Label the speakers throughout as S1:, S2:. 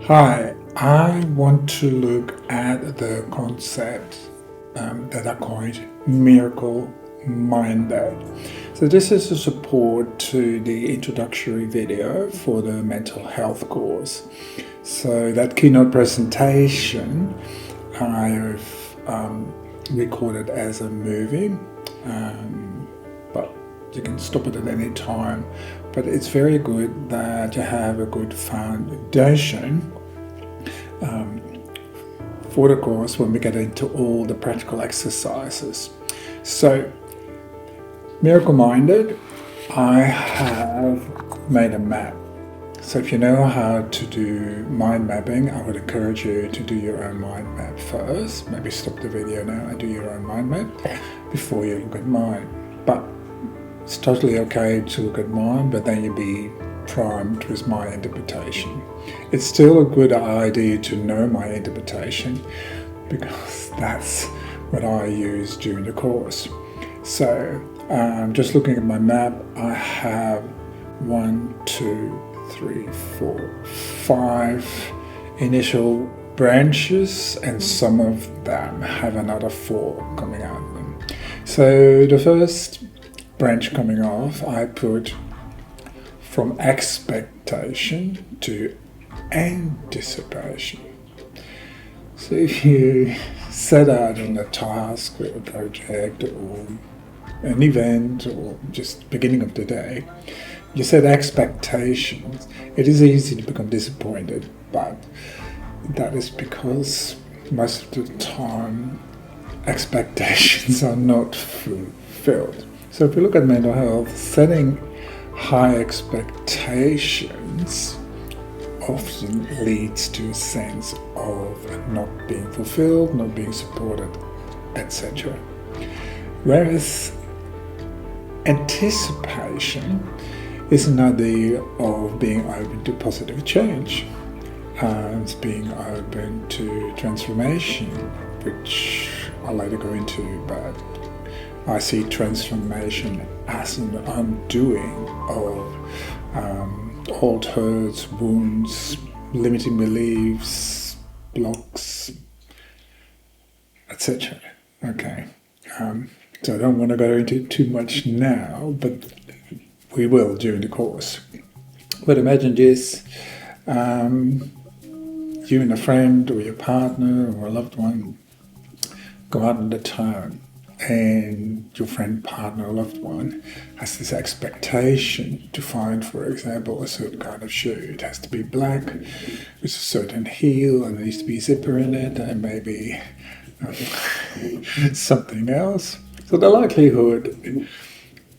S1: Hi, I want to look at the concept that I coined Miracle Minded. So this is a support to the introductory video for the mental health course. So that keynote presentation I've recorded as a movie, but you can stop it at any time. But it's very good that you have a good foundation for the course when we get into all the practical exercises. So, Miracle Minded, I have made a map. So if you know how to do mind mapping, I would encourage you to do your own mind map first. Maybe stop the video now and do your own mind map before you look at mine. But it's totally okay to look at mine, but then you'll be primed with my interpretation. It's still a good idea to know my interpretation because that's what I use during the course. So just looking at my map, I have 1, 2, 3, 4, 5 initial branches, and some of them have another 4 coming out of them. So the first branch coming off, I put from expectation to anticipation. So if you set out on a task or a project or an event or just beginning of the day, you set expectations, it is easy to become disappointed, but that is because most of the time expectations are not fulfilled. So if you look at mental health, setting high expectations often leads to a sense of not being fulfilled, not being supported, etc. Whereas anticipation is an idea of being open to positive change. It's being open to transformation, which I'll later go into, but I see transformation as an undoing of old hurts, wounds, limiting beliefs, blocks, etc. Okay, so I don't want to go into too much now, but we will during the course. But imagine this, you and a friend or your partner or a loved one go out in the town, and your friend, partner, or loved one has this expectation to find, for example, a certain kind of shoe. It has to be black, with a certain heel, and there needs to be a zipper in it, and maybe something else. So the likelihood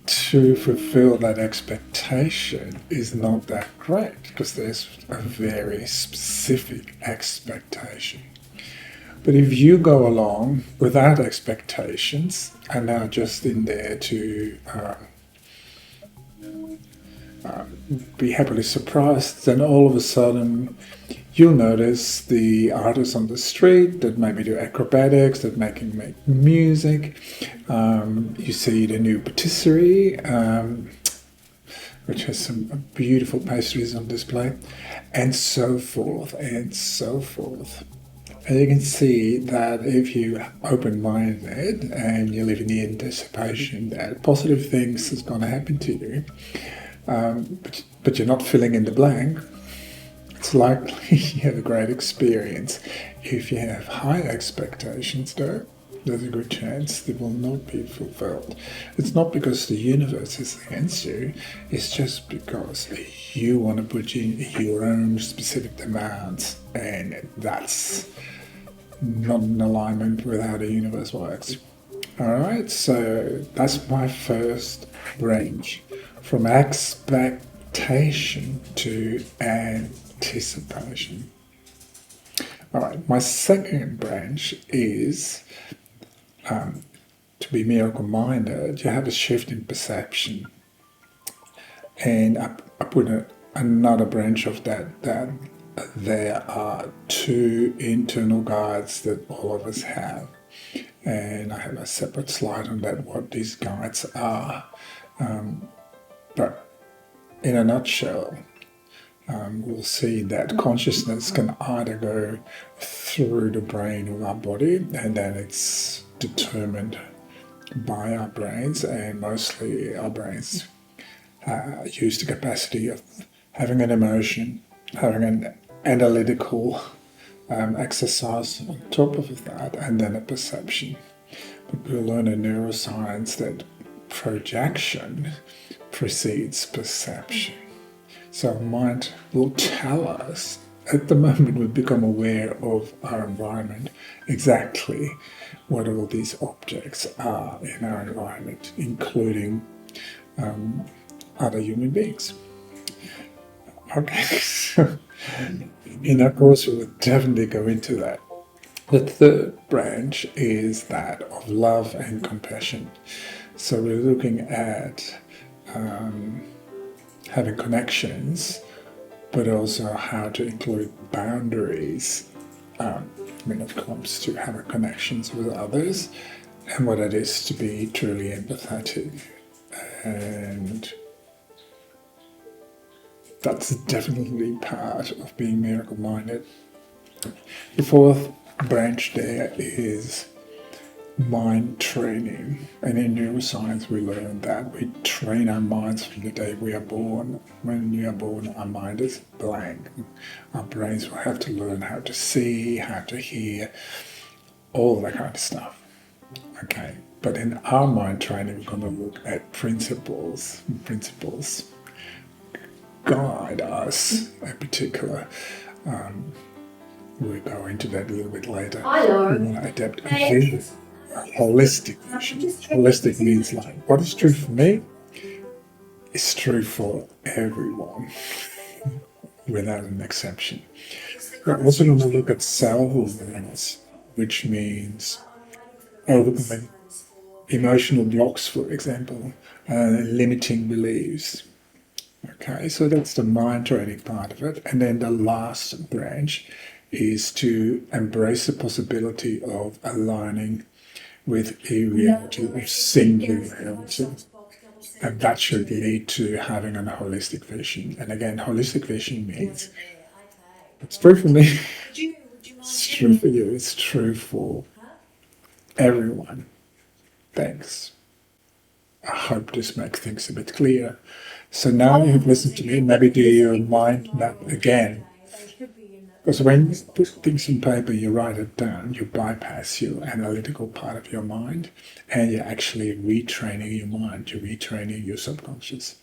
S1: to fulfill that expectation is not that great because there's a very specific expectation. But if you go along without expectations and are just in there to be happily surprised, then all of a sudden you'll notice the artists on the street that maybe do acrobatics, that make music. You see the new patisserie, which has some beautiful pastries on display, and so forth, and so forth. And you can see that if you open-minded and you live in the anticipation that positive things is going to happen to you, but you're not filling in the blank, it's likely you have a great experience. If you have high expectations, though, there's a good chance they will not be fulfilled. It's not because the universe is against you, it's just because you want to put in your own specific demands, and that's not in alignment with how the universe works. Alright, so that's my first range, from expectation to anticipation. Alright, my second branch is to be miracle-minded, you have a shift in perception. And I put another branch of that there are 2 internal guides that all of us have. And I have a separate slide on that, what these guides are. But in a nutshell, we'll see that consciousness can either go through the brain or our body, and then it's determined by our brains, and mostly our brains use the capacity of having an emotion, having an analytical exercise on top of that, and then a perception. But we'll learn in neuroscience that projection precedes perception. So our mind will tell us, at the moment we become aware of our environment, exactly what all these objects are in our environment, including other human beings. Okay, so in our course we will definitely go into that. The third branch is that of love and compassion. So we're looking at having connections, but also how to include boundaries when it comes to having connections with others, and what it is to be truly empathetic. And that's definitely part of being miracle-minded. The fourth branch there is mind training, and in neuroscience we learn that we train our minds from the day we are born. When we are born, our mind is blank. Our brains will have to learn how to see, how to hear, all that kind of stuff. Okay, but in our mind training we're going to look at principles. Principles guide us in particular. We'll go into that a little bit later. We want to adapt vision, holistic vision. Holistic means like, what is true for me is true for everyone, without an exception. We're also going to look at self-awareness, which means overcoming emotional blocks, for example, limiting beliefs. Okay, so that's the mind training part of it. And then the last branch is to embrace the possibility of aligning with a reality of singularity. And that should lead to having a holistic vision. And again, holistic vision means it's true for me, it's true for you, it's true for everyone. Thanks. I hope this makes things a bit clearer. So now you've listened to me, maybe do your mind map again. Because when you put things on paper, you write it down, you bypass your analytical part of your mind, and you're actually retraining your mind, you're retraining your subconscious.